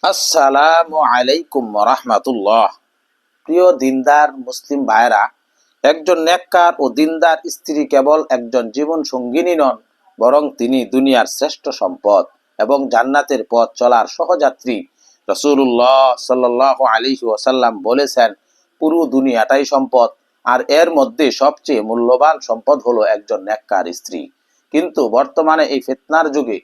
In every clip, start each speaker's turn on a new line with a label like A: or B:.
A: আসসালামু আলাইকুম রাহমাতুল্লাহ। প্রিয় দিনদার মুসলিম ভাইরা, একজন নেককার ও দিনদার স্ত্রী কেবল একজন জীবন সঙ্গিনী নন, বরং তিনি দুনিয়ার শ্রেষ্ঠ সম্পদ এবং জান্নাতের পথ চলার সহযাত্রী। রাসূলুল্লাহ সাল্লাল্লাহু আলাইহি ওয়াসাল্লাম বলেছেন, পুরো দুনিয়াটাই সম্পদ, আর এর মধ্যে সবচেয়ে মূল্যবান সম্পদ হলো একজন নেককার স্ত্রী। কিন্তু বর্তমানে এই ফিতনার যুগে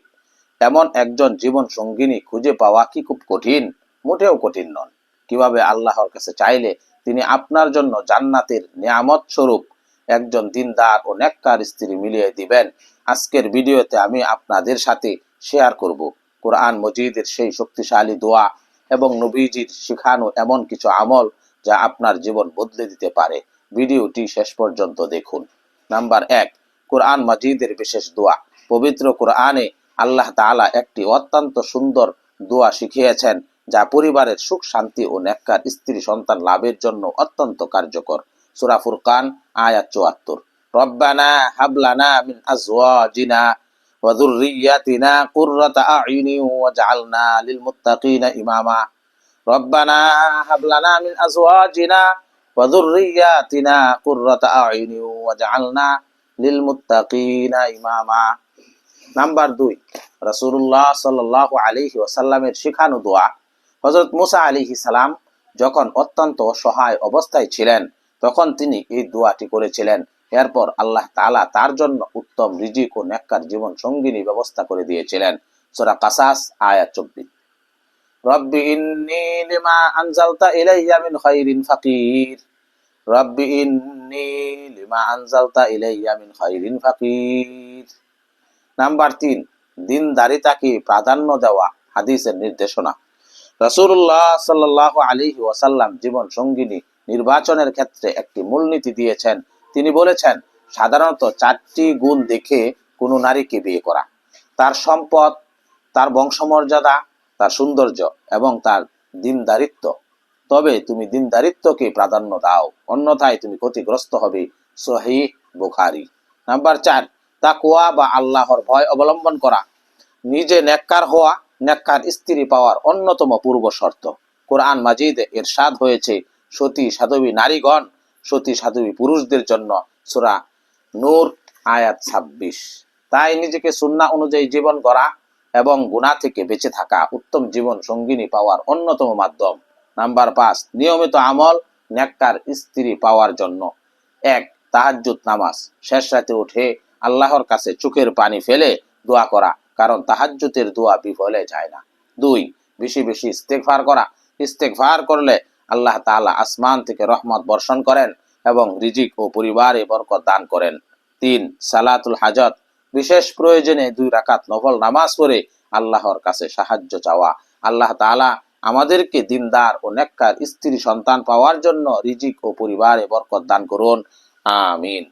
A: এমন একজন জীবন সঙ্গিনী খুঁজে পাওয়া কি খুব কঠিন? মোটেও কঠিন নন। কিভাবে আল্লাহর কাছে চাইলে তিনি আপনার জন্য জান্নাতের নিয়ামত স্বরূপ একজন দিনদার ও নেককার স্ত্রী মিলিয়ে দিবেন, আজকের ভিডিওতে আমি আপনাদের সাথে শেয়ার করব কোরআন মজিদের সেই শক্তিশালী দোয়া এবং নবীজির শিখানো এমন কিছু আমল যা আপনার জীবন বদলে দিতে পারে। ভিডিওটি শেষ পর্যন্ত দেখুন। নাম্বার 1, কোরআন মজিদের বিশেষ দোয়া। পবিত্র কোরআনে আল্লাহ তাআলা একটি অত্যন্ত সুন্দর দোয়া শিখিয়েছেন, যা পরিবারের সুখ শান্তি ও নেককার স্ত্রী সন্তান লাভের জন্য অত্যন্ত কার্যকর। সূরা ফুরকান আয়াত ৭৪। রব্বানা হাবলানা মিন আজওয়াজিনা ওয়া যুররিয়াতিনা কুররাতা আ'ইউনি ওয়াজআলনা লিল মুত্তাকিনা ইমামা। রব্বানা হাবলানা মিন আজওয়াজিনা ওয়া যুররিয়াতিনা কুররাতা আ'ইউনি ওয়াজআলনা লিল মুত্তাকিনা ইমামা। নাম্বার 2, রাসূলুল্লাহ সাল্লাল্লাহু আলাইহি ওয়াসাল্লামের শিখানো দোয়া। হযরত মুসা আলাইহিস সালাম যখন অত্যন্ত অসহায় অবস্থায় ছিলেন, তখন তিনি এই দোয়াটি করেছিলেন। এরপর আল্লাহ তাআলা তার জন্য উত্তম রিজিক ও নেককার জীবন সঙ্গিনী ব্যবস্থা করে দিয়েছিলেন। সূরা কাসাস আয়াত 24। রব্বি ইন্নী লিমা আনজালতা ইলাইয়া মিন খায়রিন ফাকির। রব্বি ইন্নী লিমা আনজালতা ইলাইয়া মিন খায়রিন ফাকির। নাম্বার 3, দিনদারিতাকে প্রাধান্য দেওয়া। হাদিসের নির্দেশনা। রাসূলুল্লাহ সাল্লাল্লাহু আলাইহি ওয়াসাল্লাম জীবন সঙ্গিনী নির্বাচনের ক্ষেত্রে একটি মূলনীতি দিয়েছেন। তিনি বলেছেন, সাধারণত 4টি গুণ দেখে কোনো নারীকে বিয়ে করা: তার সম্পদ, তার বংশমর্যাদা, তার সৌন্দর্য এবং তার দিনদারিত্ব। তবে তুমি দিনদারিত্বকে প্রাধান্য দাও, অন্যথায় তুমি ক্ষতিগ্রস্ত হবে। সহিহ বুখারী। নাম্বার 4, তাকওয়া বা আল্লাহর ভয় অবলম্বন করা। নিজে নেককার হওয়া নেককার স্ত্রী পাওয়ার অন্যতম পূর্ব শর্ত। কোরআন মাজিদে ইরশাদ হয়েছে, সতী সাধবী নারীগণ সতী সাধবী পুরুষদের জন্য। সূরা নূর আয়াত 26। তাই নিজেকে সুন্নাহ অনুযায়ী জীবন গড়া এবং গুনাহ থেকে বেঁচে থাকা উত্তম জীবন সঙ্গিনী পাওয়ার অন্যতম মাধ্যম। নাম্বার 5, নিয়মিত আমল নেককার স্ত্রী পাওয়ার জন্য। 1, তাহাজ্জুদ নামাজ। শেষ রাতে উঠে আল্লাহর কাছে চোখের পানি ফেলে দোয়া করা, কারণ তাহাজ্জুদের দোয়া বিফলে যায় না। 2, বেশি বেশি ইস্তেগফার করা। ইস্তেগফার করলে আল্লাহ তাআলা আসমান থেকে রহমত বর্ষণ করেন এবং রিজিক ও পরিবারে বরকত দান করেন। 3, সালাতুল হাজত। বিশেষ প্রয়োজনে 2 রাকাত নফল নামাজ পড়ে আল্লাহর কাছে সাহায্য চাওয়া। আল্লাহ তাআলা আমাদেরকে দিনদার ও নেককার স্ত্রী সন্তান পাওয়ার জন্য রিজিক ও পরিবারে বরকত দান করুন। আমিন।